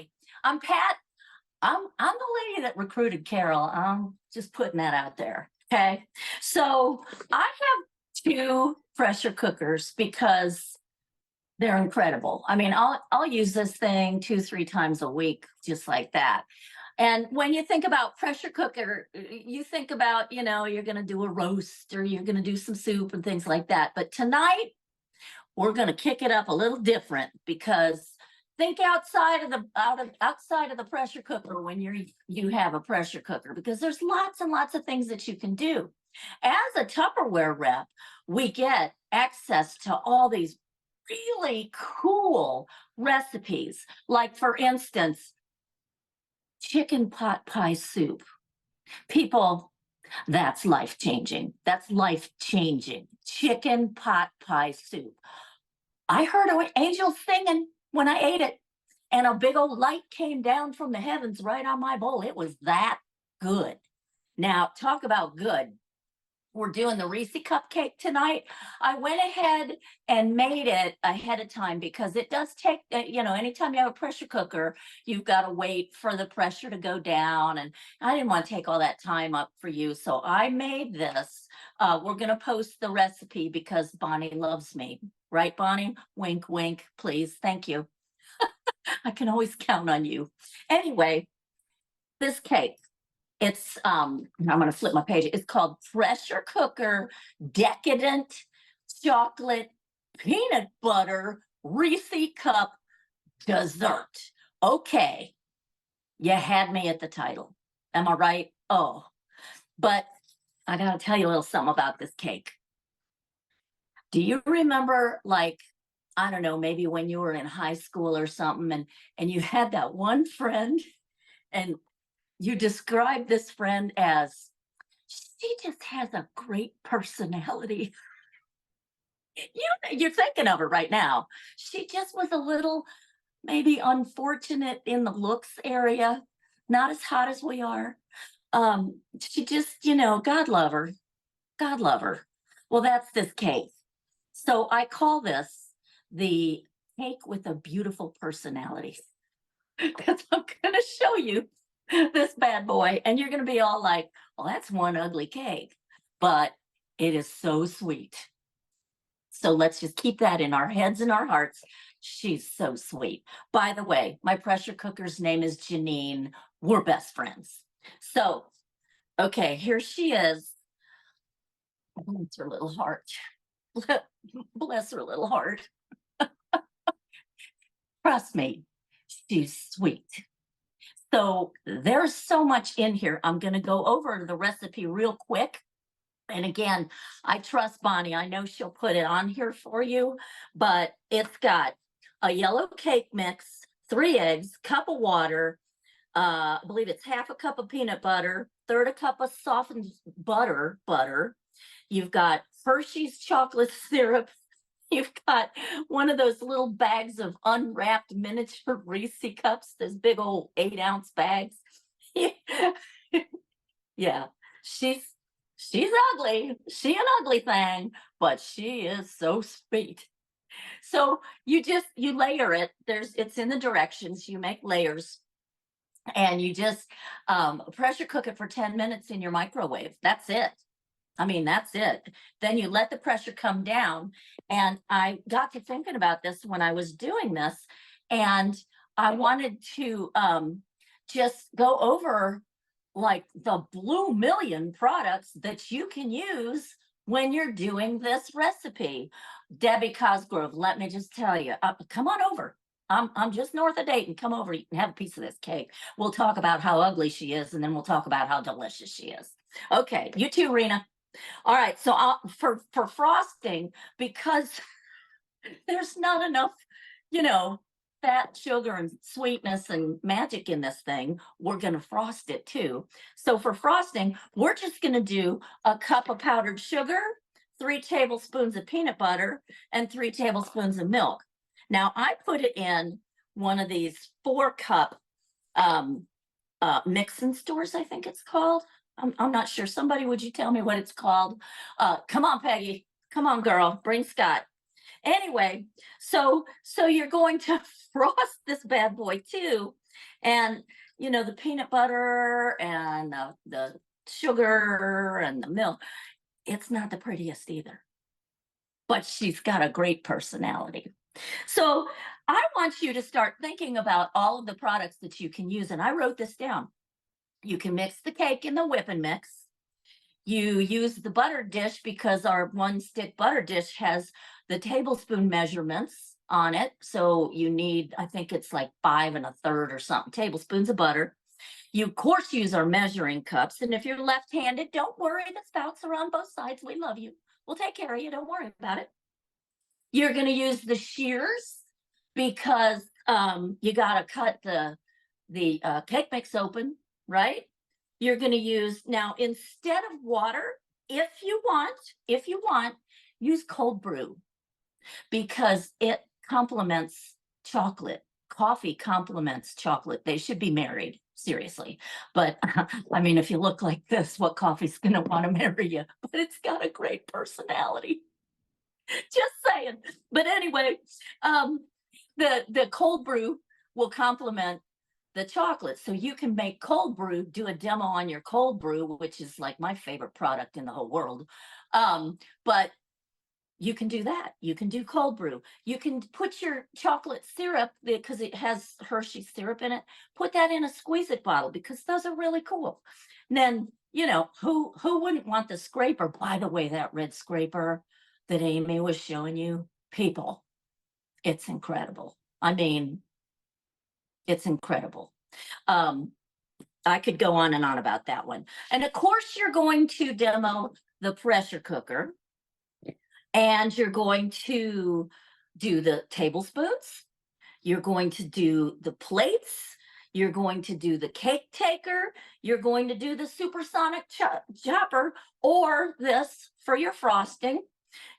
Hi, I'm Pat. I'm the lady that recruited Carol. I'm just putting that out there. Okay. So I have two pressure cookers because they're incredible. I mean, I'll use this thing 2, 3 times a week, just like that. And when you think about pressure cooker, you think about, you're going to do a roast or you're going to do some soup and things like that. But tonight we're going to kick it up a little different because think outside of the pressure cooker when you have a pressure cooker, because there's lots and lots of things that you can do. As a Tupperware rep, we get access to all these really cool recipes. Like, for instance, chicken pot pie soup. People, that's life changing. That's life changing. Chicken pot pie soup. I heard an angel singing when I ate it, and a big old light came down from the heavens right on my bowl. It was that good. Now, talk about good. We're doing the Reese cupcake tonight. I went ahead and made it ahead of time because it does take, anytime you have a pressure cooker, you've got to wait for the pressure to go down. And I didn't want to take all that time up for you. So I made this. We're going to post the recipe because Bonnie loves me. Right, Bonnie? Wink, wink, please. Thank you. I can always count on you. Anyway, this cake. I'm going to flip my page. It's called Pressure Cooker Decadent Chocolate Peanut Butter Reese Cup Dessert. Okay, you had me at the title. Am I right? Oh, but I got to tell you a little something about this cake. Do you remember, like, I don't know, maybe when you were in high school or something, and you had that one friend, and you described this friend as, she just has a great personality. You're thinking of her right now. She just was a little, maybe unfortunate in the looks area, not as hot as we are. She just, God love her. God love her. Well, that's this cake. So I call this the cake with a beautiful personality, because I'm going to show you this bad boy, and you're going to be all like, well, that's one ugly cake, but it is so sweet. So let's just keep that in our heads and our hearts. She's so sweet. By the way, my pressure cooker's name is Janine. We're best friends. So, okay, here she is. Bless her little heart. Bless her little heart. Trust me, she's sweet. So there's so much in here. I'm going to go over the recipe real quick. And again, I trust Bonnie. I know she'll put it on here for you, but it's got a yellow cake mix, 3 eggs, cup of water. I believe it's half a cup of peanut butter, third a cup of softened butter. You've got Hershey's chocolate syrup. You've got one of those little bags of unwrapped miniature Reese cups, those big old 8-ounce bags. Yeah, she's ugly. She an ugly thing, but she is so sweet. So you layer it. It's in the directions. You make layers, and you just pressure cook it for 10 minutes in your microwave. That's it. I mean, that's it. Then you let the pressure come down. And I got to thinking about this when I was doing this, and I wanted to just go over like the blue million products that you can use when you're doing this recipe. Debbie Cosgrove, let me just tell you, come on over. I'm just north of Dayton. Come over and have a piece of this cake. We'll talk about how ugly she is, and then we'll talk about how delicious she is. Okay, you too, Rena. All right, so for frosting, because there's not enough, fat, sugar, and sweetness and magic in this thing, we're going to frost it too. So for frosting, we're just going to do a cup of powdered sugar, 3 tablespoons of peanut butter, and 3 tablespoons of milk. Now, I put it in one of these 4-cup mix-in stores, I think it's called. I'm not sure. Somebody, would you tell me what it's called? Come on, Peggy. Come on, girl. Bring Scott. Anyway, so you're going to frost this bad boy too, and the peanut butter and the sugar and the milk. It's not the prettiest either, but she's got a great personality. So I want you to start thinking about all of the products that you can use, and I wrote this down. You can mix the cake in the whipping mix. You use the butter dish because our one stick butter dish has the tablespoon measurements on it. So you need, I think it's like 5 1/3 or something tablespoons of butter. You, of course, use our measuring cups. And if you're left handed, don't worry, the spouts are on both sides. We love you. We'll take care of you. Don't worry about it. You're going to use the shears because you got to cut the cake mix open, right? You're going to use now, instead of water, if you want, use cold brew because it complements chocolate. Coffee complements chocolate. They should be married, seriously. But I mean, if you look like this, what coffee's going to want to marry you? But it's got a great personality. Just saying. But anyway, the cold brew will complement the chocolate. So you can make cold brew, do a demo on your cold brew, which is like my favorite product in the whole world. But you can do that. You can do cold brew. You can put your chocolate syrup, because it has Hershey syrup in it, put that in a squeeze it bottle because those are really cool. And then, who wouldn't want the scraper? By the way, that red scraper that Amy was showing you, people, it's incredible. I mean, it's incredible. I could go on and on about that one. And of course, you're going to demo the pressure cooker, and you're going to do the tablespoons. You're going to do the plates. You're going to do the cake taker. You're going to do the supersonic chopper, or this for your frosting.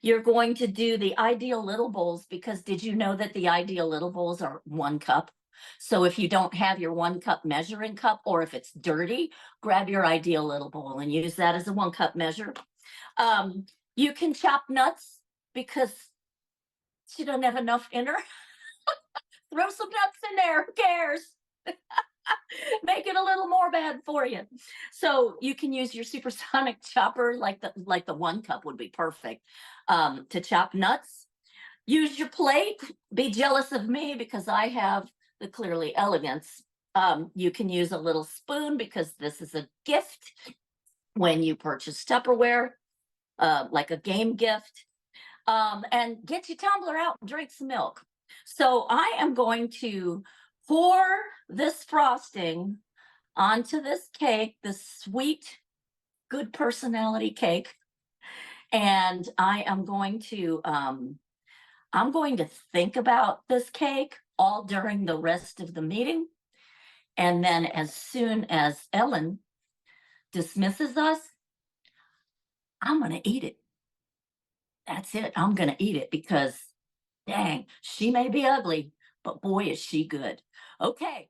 You're going to do the ideal little bowls, because did you know that the ideal little bowls are 1 cup? So if you don't have your 1 cup measuring cup, or if it's dirty, grab your ideal little bowl and use that as a 1 cup measure. You can chop nuts because she doesn't have enough in her. Throw some nuts in there. Who cares? Make it a little more bad for you. So you can use your supersonic chopper, like the 1 cup would be perfect, to chop nuts. Use your plate. Be jealous of me because I have the Clearly Elegance. You can use a little spoon because this is a gift when you purchase Tupperware, like a game gift. And get your tumbler out and drink some milk. So I am going to pour this frosting onto this cake, this sweet, good personality cake. And I'm going to think about this cake all during the rest of the meeting. And then as soon as Ellen dismisses us, I'm going to eat it. That's it. I'm going to eat it because, dang, she may be ugly, but boy, is she good. Okay.